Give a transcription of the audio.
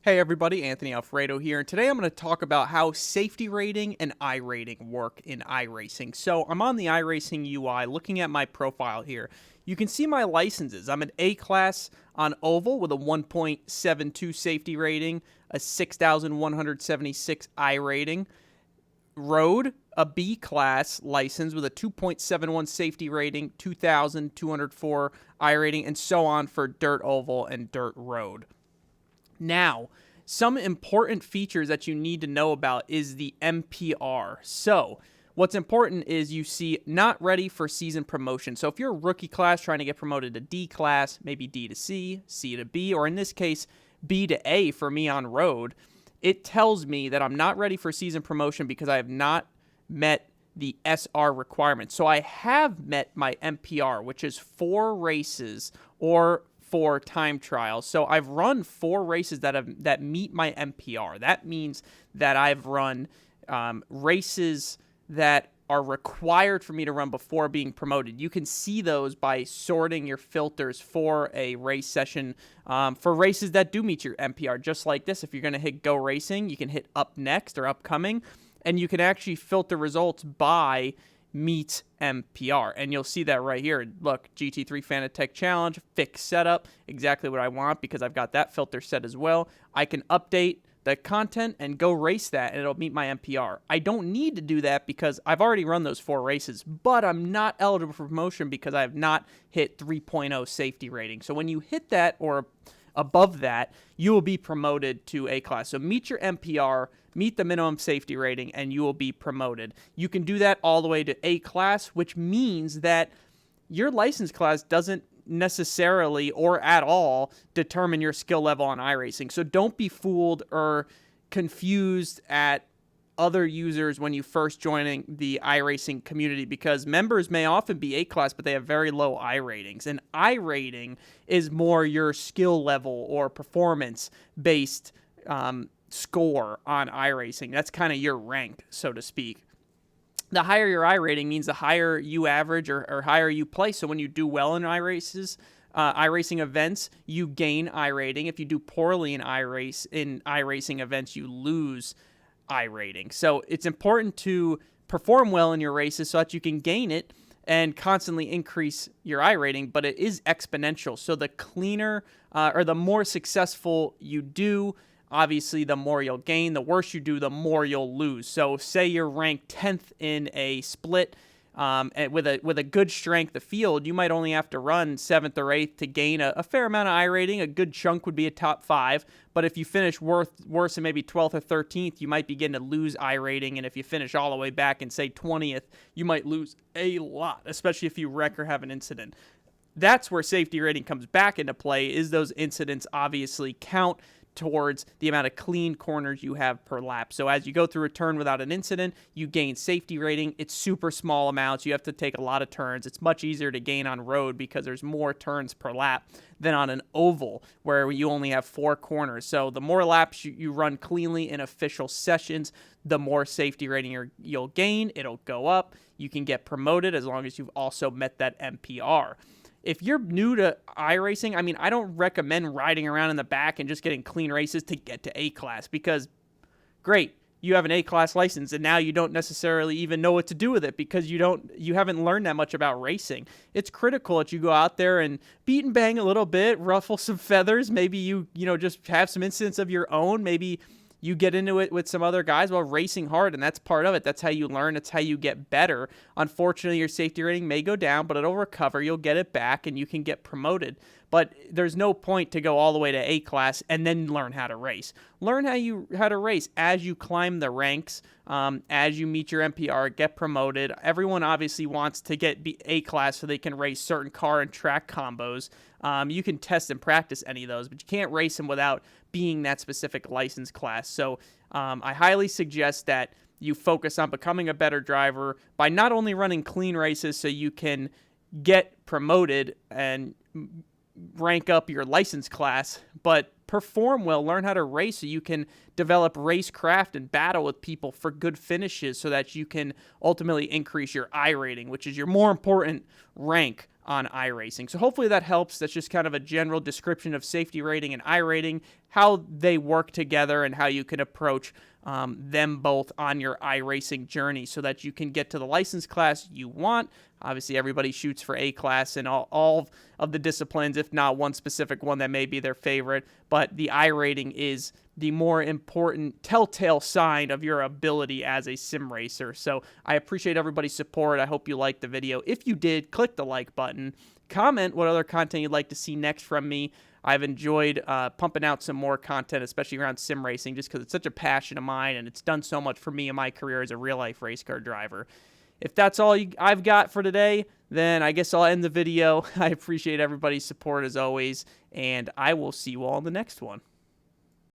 Hey everybody, Anthony Alfredo here, and today I'm going to talk about how safety rating and iRating work in iRacing. So I'm on the iRacing UI looking at my profile here. You can see my licenses. I'm an A class on oval with a 1.72 safety rating, a 6,176 iRating. Road, a B class license with a 2.71 safety rating, 2,204 iRating, and so on for dirt oval and dirt road. Now, some important features that you need to know about is the MPR. So, what's important is you see not ready for season promotion. So, if you're a rookie class trying to get promoted to D class, maybe D to C, C to B, or in this case, B to A for me on road, it tells me that I'm not ready for season promotion because I have not met the SR requirements. So I have met my MPR, which is 4 races or 4 time trials. So I've run 4 races that meet my MPR. That means that I've run races that are required for me to run before being promoted. You can see those by sorting your filters for a race session for races that do meet your MPR. Just like this, if you're going to hit Go Racing, you can hit Up Next or Upcoming, and you can actually filter results by meets MPR. And you'll see that right here. Look, GT3 Fanatec Challenge, fixed setup, exactly what I want because I've got that filter set as well. I can update the content and go race that, and it'll meet my MPR. I don't need to do that because I've already run those 4 races, but I'm not eligible for promotion because I have not hit 3.0 safety rating. So when you hit that or above that, you will be promoted to A class. So meet your MPR, meet the minimum safety rating, and you will be promoted. You can do that all the way to A class, which means that your license class doesn't necessarily or at all determine your skill level on iRacing. So don't be fooled or confused at other users when you first joining the iRacing community, because members may often be A class, but they have very low iRatings. And iRating is more your skill level or performance based score on iRacing. That's kind of your rank, so to speak. The higher your iRating means the higher you average or higher you play. So when you do well in iRacing events, you gain iRating. If you do poorly in iRacing events, you lose iRating. So it's important to perform well in your races so that you can gain it and constantly increase your iRating, but it is exponential. So the cleaner or the more successful you do, obviously, the more you'll gain. The worse you do, the more you'll lose. So say you're ranked 10th in a split with a good strength of field, you might only have to run 7th or 8th to gain a fair amount of iRating. A good chunk would be a top 5. But if you finish worse than maybe 12th or 13th, you might begin to lose iRating. And if you finish all the way back and say 20th, you might lose a lot, especially if you wreck or have an incident. That's where safety rating comes back into play, is those incidents obviously count towards the amount of clean corners you have per lap. So as you go through a turn without an incident, you gain safety rating. It's super small amounts. You have to take a lot of turns. It's much easier to gain on road because there's more turns per lap than on an oval where you only have 4 corners. So the more laps you run cleanly in official sessions, the more safety rating you'll gain. It'll go up. You can get promoted as long as you've also met that MPR. If you're new to iRacing, I don't recommend riding around in the back and just getting clean races to get to A class, because great, you have an A class license and now you don't necessarily even know what to do with it because you haven't learned that much about racing. It's critical that you go out there and beat and bang a little bit, ruffle some feathers, maybe you just have some incidents of your own, maybe you get into it with some other guys while racing hard, and that's part of it. That's how you learn. It's how you get better. Unfortunately, your safety rating may go down, but it'll recover. You'll get it back, and you can get promoted. But there's no point to go all the way to A class and then learn how to race. Learn how to race as you climb the ranks, as you meet your MPR, get promoted. Everyone obviously wants to get A class so they can race certain car and track combos. You can test and practice any of those, but you can't race them without being that specific license class. So I highly suggest that you focus on becoming a better driver by not only running clean races so you can get promoted and rank up your license class, but perform well, learn how to race so you can develop racecraft and battle with people for good finishes so that you can ultimately increase your iRating, which is your more important rank on iRacing. So hopefully that helps. That's just kind of a general description of safety rating and iRating, how they work together, and how you can approach them both on your iRacing journey so that you can get to the license class you want. Obviously, everybody shoots for A class in all of the disciplines, if not one specific one that may be their favorite. But the iRating is the more important telltale sign of your ability as a sim racer. So I appreciate everybody's support. I hope you liked the video. If you did, click the like button. Comment what other content you'd like to see next from me. I've enjoyed pumping out some more content, especially around sim racing, just because it's such a passion of mine, and it's done so much for me in my career as a real-life race car driver. If that's all I've got for today, then I guess I'll end the video. I appreciate everybody's support as always, and I will see you all in the next one.